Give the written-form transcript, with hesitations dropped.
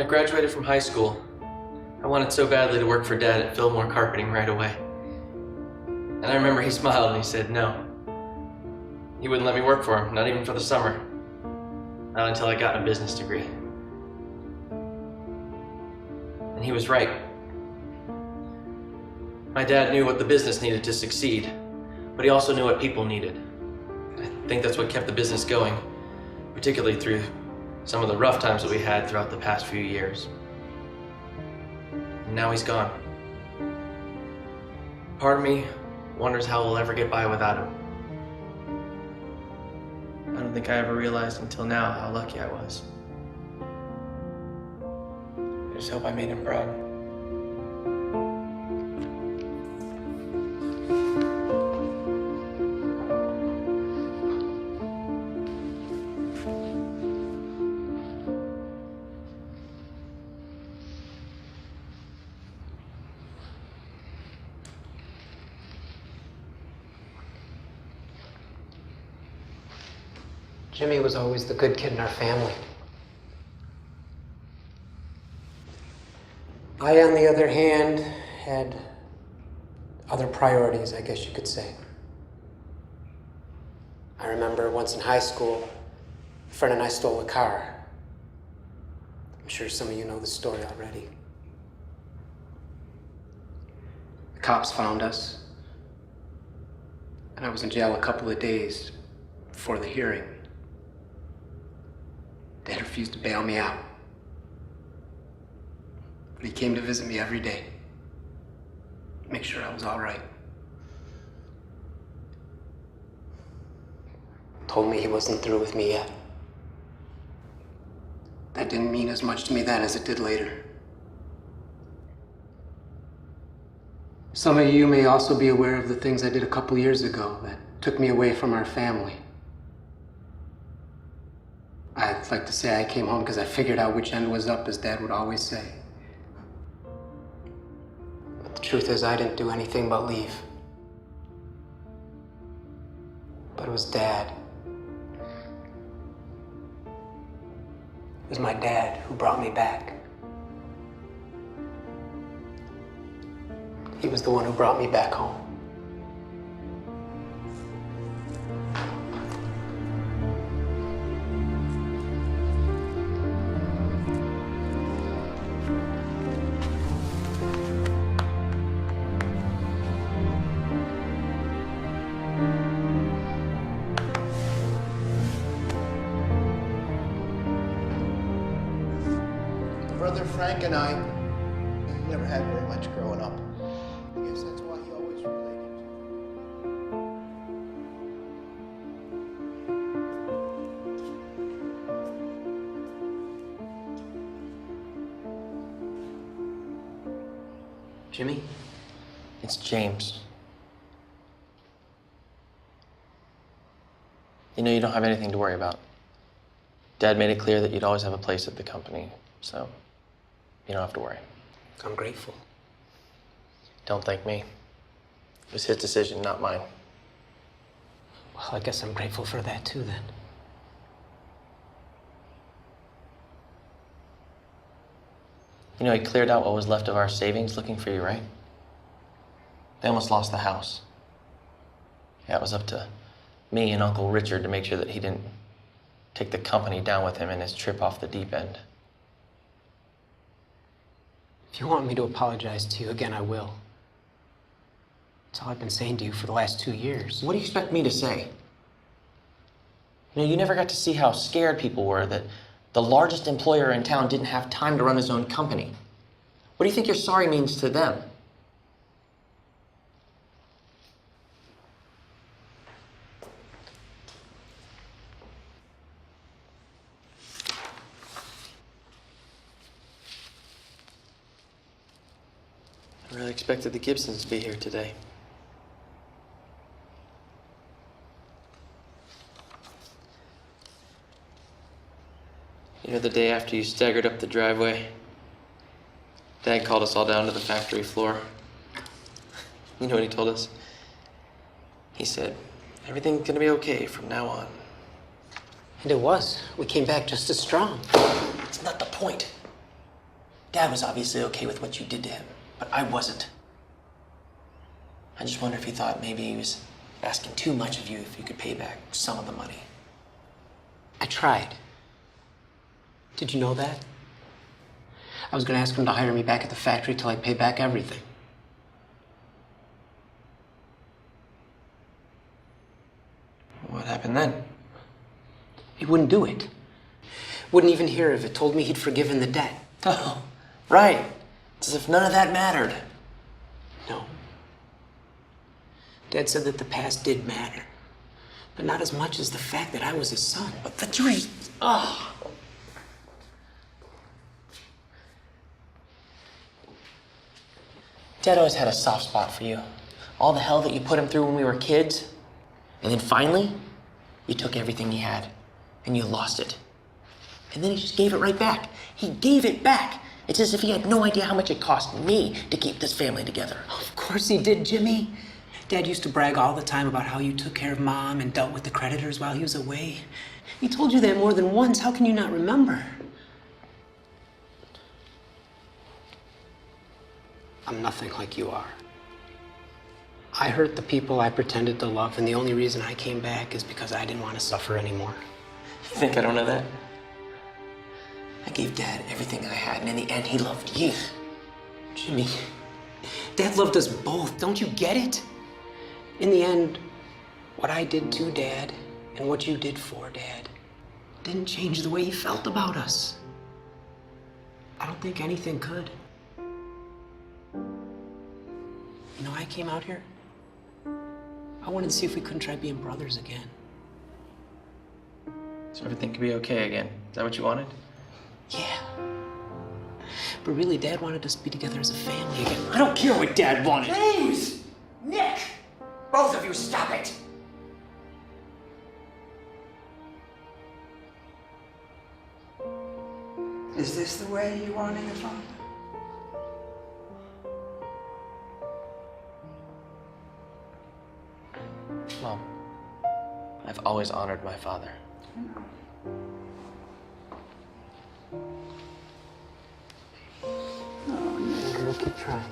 I graduated from high school, I wanted so badly to work for Dad at Fillmore Carpeting right away. And I remember he smiled and he said no. He wouldn't let me work for him, not even for the summer. Not until I got a business degree. And he was right. My dad knew what the business needed to succeed, but he also knew what people needed. I think that's what kept the business going, particularly through some of the rough times that we had throughout the past few years. And now he's gone. Part of me wonders how we'll ever get by without him. I don't think I ever realized until now how lucky I was. I just hope I made him proud. Jimmy was always the good kid in our family. I, on the other hand, had other priorities, I guess you could say. I remember once in high school, a friend and I stole a car. I'm sure some of you know the story already. The cops found us, and I was in jail a couple of days before the hearing. Dad refused to bail me out. But he came to visit me every day. Make sure I was all right. Told me he wasn't through with me yet. That didn't mean as much to me then as it did later. Some of you may also be aware of the things I did a couple years ago that took me away from our family. I'd like to say I came home because I figured out which end was up, as Dad would always say. But the truth is, I didn't do anything but leave. But it was Dad. It was my dad who brought me back. He was the one who brought me back home. Brother Frank and I never had very much growing up. I guess that's why he always related to. Jimmy? It's James. You know, you don't have anything to worry about. Dad made it clear that you'd always have a place at the company, so you don't have to worry. I'm grateful. Don't thank me. It was his decision, not mine. Well, I guess I'm grateful for that too, then. You know, he cleared out what was left of our savings looking for you, right? They almost lost the house. Yeah, it was up to me and Uncle Richard to make sure that he didn't take the company down with him in his trip off the deep end. If you want me to apologize to you again, I will. That's all I've been saying to you for the last 2 years. What do you expect me to say? You know, you never got to see how scared people were that the largest employer in town didn't have time to run his own company. What do you think your sorry means to them? I really expected the Gibsons to be here today. You know, the day after you staggered up the driveway, Dad called us all down to the factory floor. You know what he told us? He said, everything's gonna be okay from now on. And it was. We came back just as strong. It's not the point. Dad was obviously okay with what you did to him, but I wasn't. I just wonder if he thought maybe he was asking too much of you if you could pay back some of the money. I tried. Did you know that? I was gonna ask him to hire me back at the factory till I pay back everything. What happened then? He wouldn't do it. Wouldn't even hear of it. Told me he'd forgiven the debt. Oh, right. It's as if none of that mattered. No. Dad said that the past did matter, but not as much as the fact that I was his son. But the truth. Oh. Dad always had a soft spot for you. All the hell that you put him through when we were kids. And then finally, you took everything he had and you lost it. And then he just gave it right back. He gave it back. It's as if he had no idea how much it cost me to keep this family together. Of course he did, Jimmy. Dad used to brag all the time about how you took care of Mom and dealt with the creditors while he was away. He told you that more than once. How can you not remember? I'm nothing like you are. I hurt the people I pretended to love, and the only reason I came back is because I didn't want to suffer anymore. You think I don't know that? I gave Dad everything I had, and in the end, he loved you. Jimmy, Dad loved us both. Don't you get it? In the end, what I did to Dad and what you did for Dad didn't change the way he felt about us. I don't think anything could. You know, I came out here. I wanted to see if we couldn't try being brothers again. So everything could be okay again. Is that what you wanted? Yeah. But really, Dad wanted us to be together as a family again. I don't care what Dad wanted. James! Nick! Both of you, stop it! Is this the way you honor your father? Mom, I've always honored my father. We'll keep trying.